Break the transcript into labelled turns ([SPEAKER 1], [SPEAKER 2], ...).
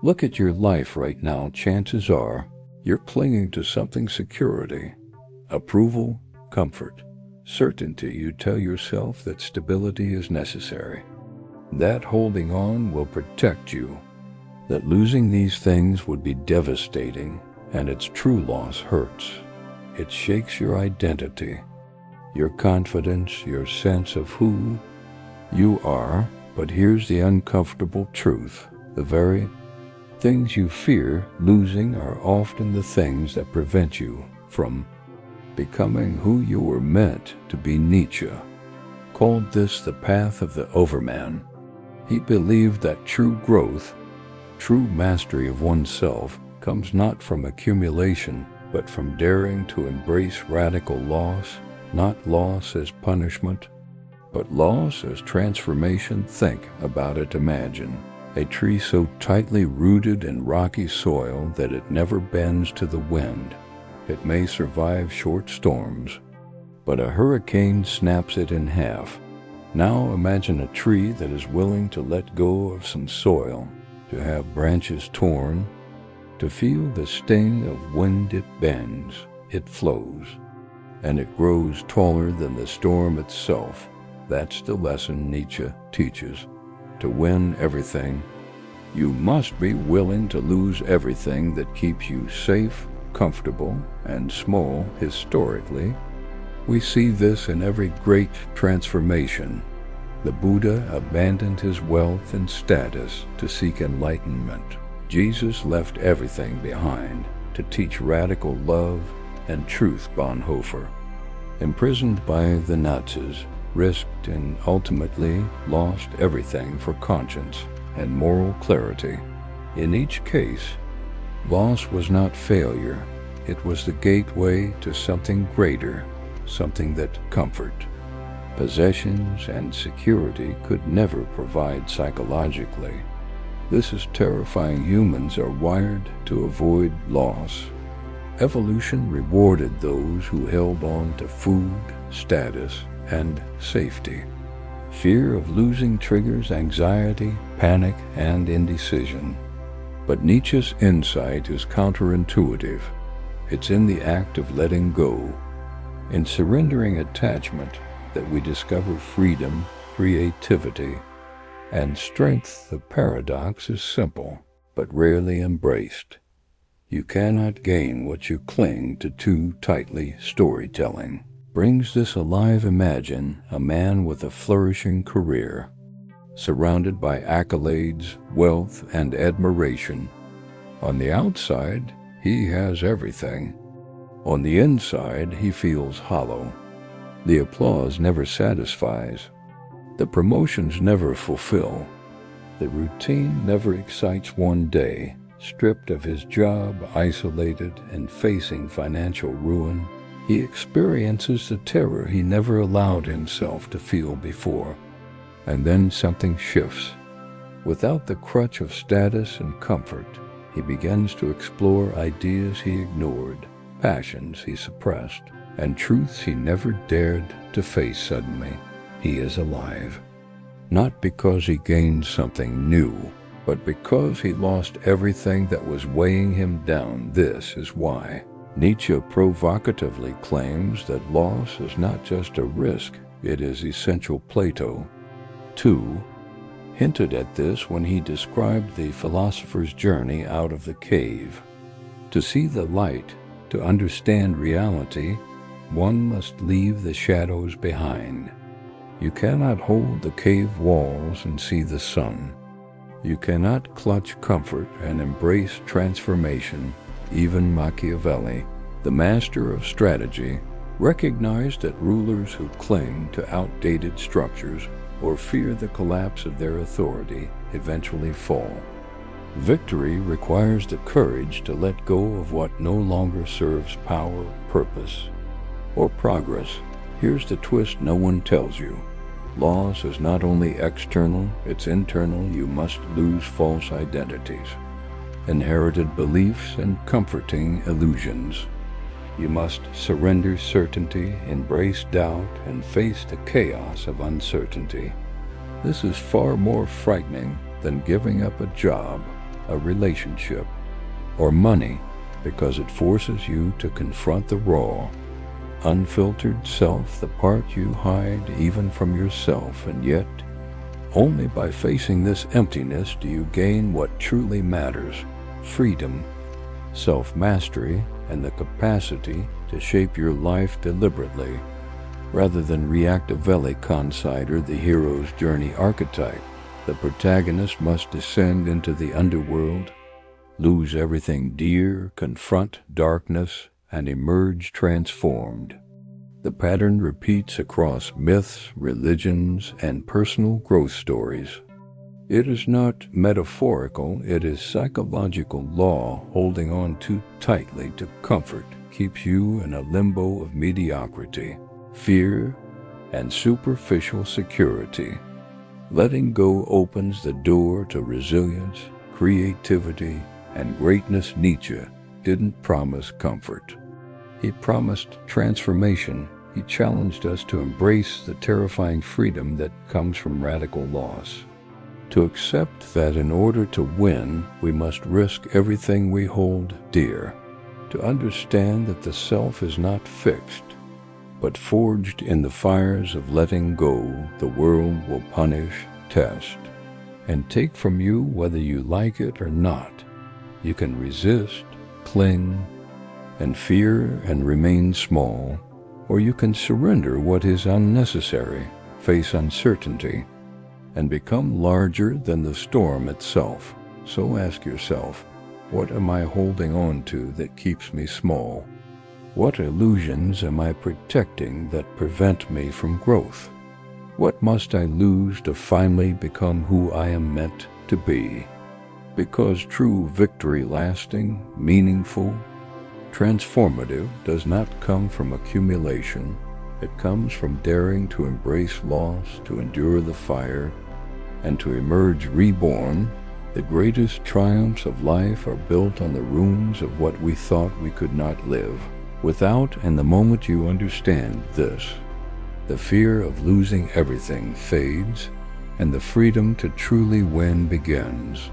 [SPEAKER 1] Look at your life right now. Chances are you're clinging to something: security, approval, comfort, certainty. You tell yourself that stability is necessary, that holding on will protect you, that losing these things would be devastating, and its true loss hurts. It shakes your identity, your confidence, your sense of who you are. But here's the uncomfortable truth: the very things you fear losing are often the things that prevent you from becoming who you were meant to be. Nietzsche called this the path of the overman. He believed that true growth, true mastery of oneself, comes not from accumulation, but from daring to embrace radical loss, not loss as punishment, but loss as transformation. Think about it. Imagine a tree so tightly rooted in rocky soil that it never bends to the wind. It may survive short storms, but a hurricane snaps it in half. Now imagine a tree that is willing to let go of some soil, to have branches torn, to feel the sting of wind. It bends, it flows, and it grows taller than the storm itself. That's the lesson Nietzsche teaches. To win everything, you must be willing to lose everything that keeps you safe, comfortable, and small. Historically, we see this in every great transformation. The Buddha abandoned his wealth and status to seek enlightenment. Jesus left everything behind to teach radical love and truth. Bonhoeffer, imprisoned by the Nazis, risked and ultimately lost everything for conscience and moral clarity. In each case, loss was not failure. It was the gateway to something greater, something that comfort, possessions, and security could never provide psychologically. This is terrifying. Humans are wired to avoid loss. Evolution rewarded those who held on to food, status, and safety. Fear of losing triggers anxiety, panic, and indecision. But Nietzsche's insight is counterintuitive. It's in the act of letting go, in surrendering attachment, that we discover freedom, creativity, and strength. The paradox is simple, but rarely embraced. You cannot gain what you cling to too tightly. Storytelling brings this alive. Imagine a man with a flourishing career, surrounded by accolades, wealth, and admiration. On the outside, he has everything. On the inside, he feels hollow. The applause never satisfies. The promotions never fulfill. The routine never excites. One day, stripped of his job, isolated, and facing financial ruin, he experiences the terror he never allowed himself to feel before. And then something shifts. Without the crutch of status and comfort, he begins to explore ideas he ignored, passions he suppressed, and truths he never dared to face. Suddenly, he is alive. Not because he gained something new, but because he lost everything that was weighing him down. This is why Nietzsche provocatively claims that loss is not just a risk, it is essential. Plato, too, hinted at this when he described the philosopher's journey out of the cave. To see the light, to understand reality, one must leave the shadows behind. You cannot hold the cave walls and see the sun. You cannot clutch comfort and embrace transformation. Even Machiavelli, the master of strategy, recognized that rulers who cling to outdated structures or fear the collapse of their authority eventually fall. Victory requires the courage to let go of what no longer serves power, purpose, or progress. Here's the twist no one tells you. Loss is not only external, it's internal. You must lose false identities, inherited beliefs, and comforting illusions. You must surrender certainty, embrace doubt, and face the chaos of uncertainty. This is far more frightening than giving up a job, a relationship, or money because it forces you to confront the raw, unfiltered self, the part you hide even from yourself. And yet, only by facing this emptiness do you gain what truly matters: freedom, self-mastery, and the capacity to shape your life deliberately, rather than Machiavelli consider the hero's journey archetype. The protagonist must descend into the underworld, lose everything dear, confront darkness, and emerge transformed. The pattern repeats across myths, religions, and personal growth stories. It is not metaphorical, it is psychological law. Holding on too tightly to comfort keeps you in a limbo of mediocrity, fear, and superficial security. Letting go opens the door to resilience, creativity, and greatness. Nietzsche didn't promise comfort. He promised transformation. He challenged us to embrace the terrifying freedom that comes from radical loss. To accept that in order to win, we must risk everything we hold dear. To understand that the self is not fixed, but forged in the fires of letting go. The world will punish, test, and take from you whether you like it or not. You can resist, cling, and fear and remain small, or you can surrender what is unnecessary, face uncertainty, and become larger than the storm itself. So ask yourself, what am I holding on to that keeps me small? What illusions am I protecting that prevent me from growth? What must I lose to finally become who I am meant to be? Because true victory, lasting, meaningful, transformative, does not come from accumulation. It comes from daring to embrace loss, to endure the fire, and to emerge reborn. The greatest triumphs of life are built on the ruins of what we thought we could not live without. And the moment you understand this, the fear of losing everything fades, and the freedom to truly win begins.